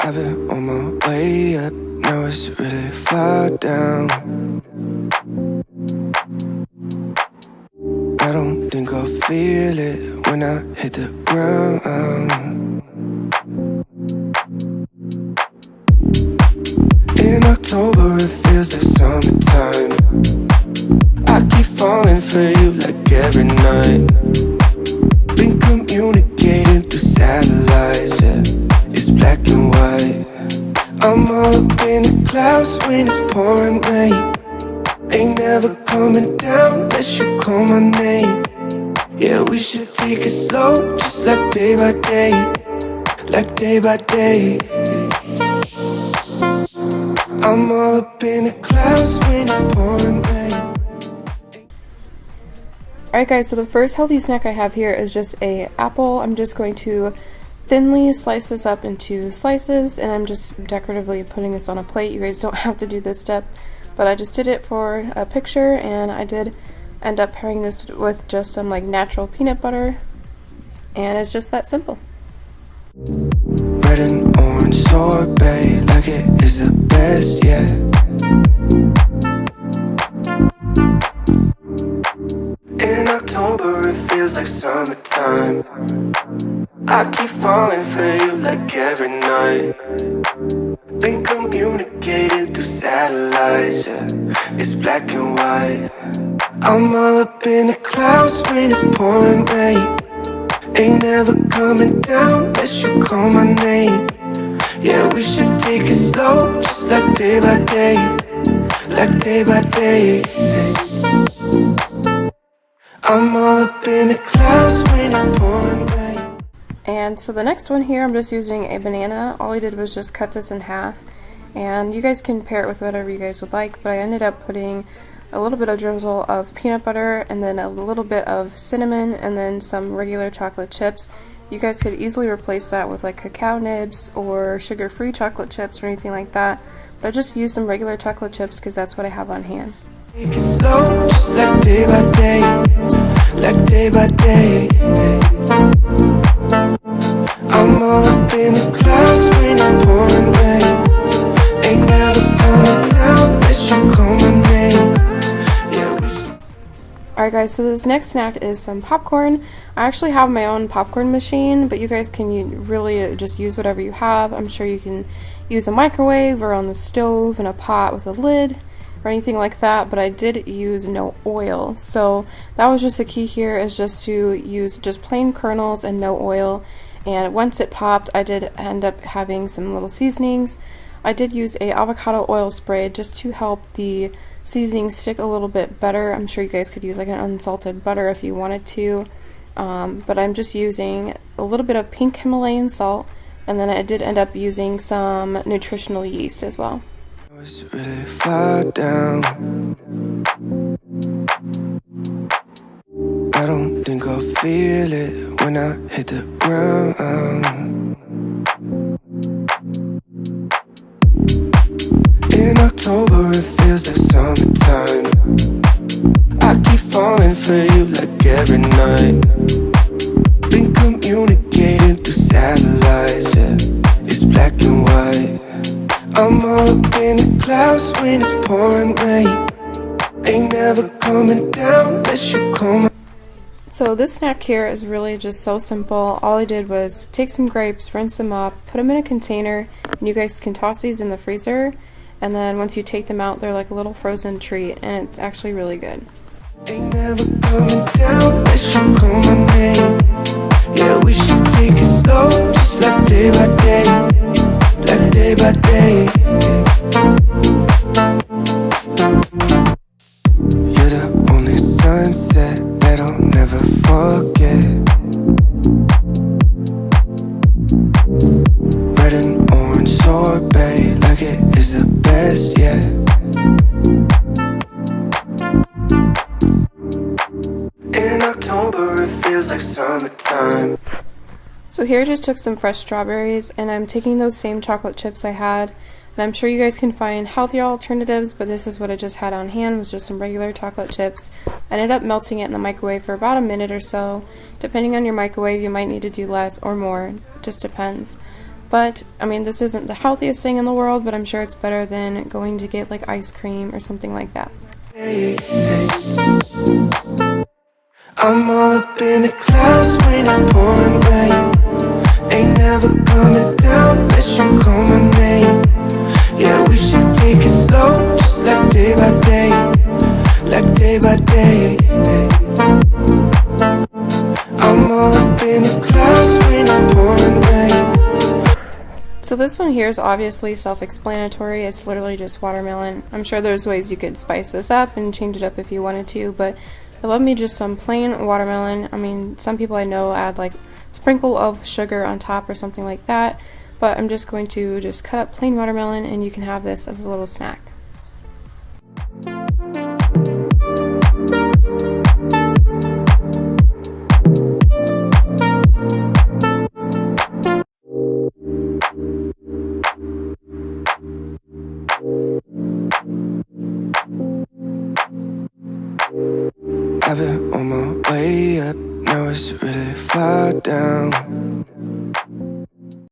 I've been on my way up, now it's really far down. I don't think I'll feel it when I hit the ground. In October it feels like summertime. I keep falling for you like every night. Been communicating through satellites, yeah. It's black and white. I'm all up in the clouds when it's pouring rain. Ain't never coming down unless you call my name. Yeah, we should take it slow, just like day by day. Like day by day. I'm all up in the clouds when it's pouring rain. Alright guys, so the first healthy snack I have here is just an apple. I'm just going to thinly slice this up into slices, and I'm just decoratively putting this on a plate. You guys don't have to do this step, but I just did it for a picture, and I did end up pairing this with just some like natural peanut butter, and it's just that simple. Red and orange sorbet, like it is the best, yeah. In October it feels like summertime. I keep falling for you like every night. Been communicating through satellites, yeah. It's black and white. I'm all up in the clouds when it's pouring rain. Ain't never coming down unless you call my name. Yeah, we should take it slow, just like day by day. Like day by day. I'm all up in the clouds when it's pouring rain. And so the next one here, I'm just using a banana. All I did was just cut this in half, and you guys can pair it with whatever you guys would like, but I ended up putting a little bit of drizzle of peanut butter and then a little bit of cinnamon and then some regular chocolate chips. You guys could easily replace that with like cacao nibs or sugar-free chocolate chips or anything like that, but I just used some regular chocolate chips because that's what I have on hand. Take it slow, just like day by day. Like day by day. I'm all up in the clouds when it's pouring rain. Ain't never coming down unless you call my name. Alright guys, so this next snack is some popcorn. I actually have my own popcorn machine, but you guys can really just use whatever you have. I'm sure you can use a microwave or on the stove in a pot with a lid or anything like that, but I did use no oil. So that was just the key here, is just to use just plain kernels and no oil. And once it popped, I did end up having some little seasonings. I did use a avocado oil spray just to help the seasoning stick a little bit better. I'm sure you guys could use like an unsalted butter if you wanted to, but I'm just using a little bit of pink Himalayan salt, and then I did end up using some nutritional yeast as well. It's really far down. I don't think I'll feel it when I hit the ground. In October it feels like summertime. I keep falling for you like every night. Been communicating through satellites, yeah. It's black and white. I'm all up in the clouds when it's pouring rain. Ain't never coming down unless you call my. So this snack here is really just so simple. All I did was take some grapes, rinse them off, put them in a container, and you guys can toss these in the freezer. And then once you take them out, they're like a little frozen treat, and it's actually really good. Ain't never coming down unless you call my name. Yeah, we should take it slow, just like day by day. Like day by day. You're the only sunset that I'll never forget. Red and orange sorbet, like it is the best, yeah. In October it feels like summertime. So here I just took some fresh strawberries, and I'm taking those same chocolate chips I had, and I'm sure you guys can find healthier alternatives, but this is what I just had on hand, was just some regular chocolate chips. I ended up melting it in the microwave for about a minute or so. Depending on your microwave, you might need to do less or more, just depends. But I mean, this isn't the healthiest thing in the world, but I'm sure it's better than going to get like ice cream or something like that. I'm all up in the clouds when it's pouring rain. Ain't never coming down unless you call my name. Yeah, we should take it slow, just like day by day. Like day by day. I'm all up in the clouds when it's pouring rain. So this one here is obviously self-explanatory. It's literally just watermelon. I'm sure there's ways you could spice this up and change it up if you wanted to, but I love me just some plain watermelon. I mean, some people I know add like sprinkle of sugar on top or something like that, but I'm just going to just cut up plain watermelon and you can have this as a little snack. I've been on my way up, now it's really far down.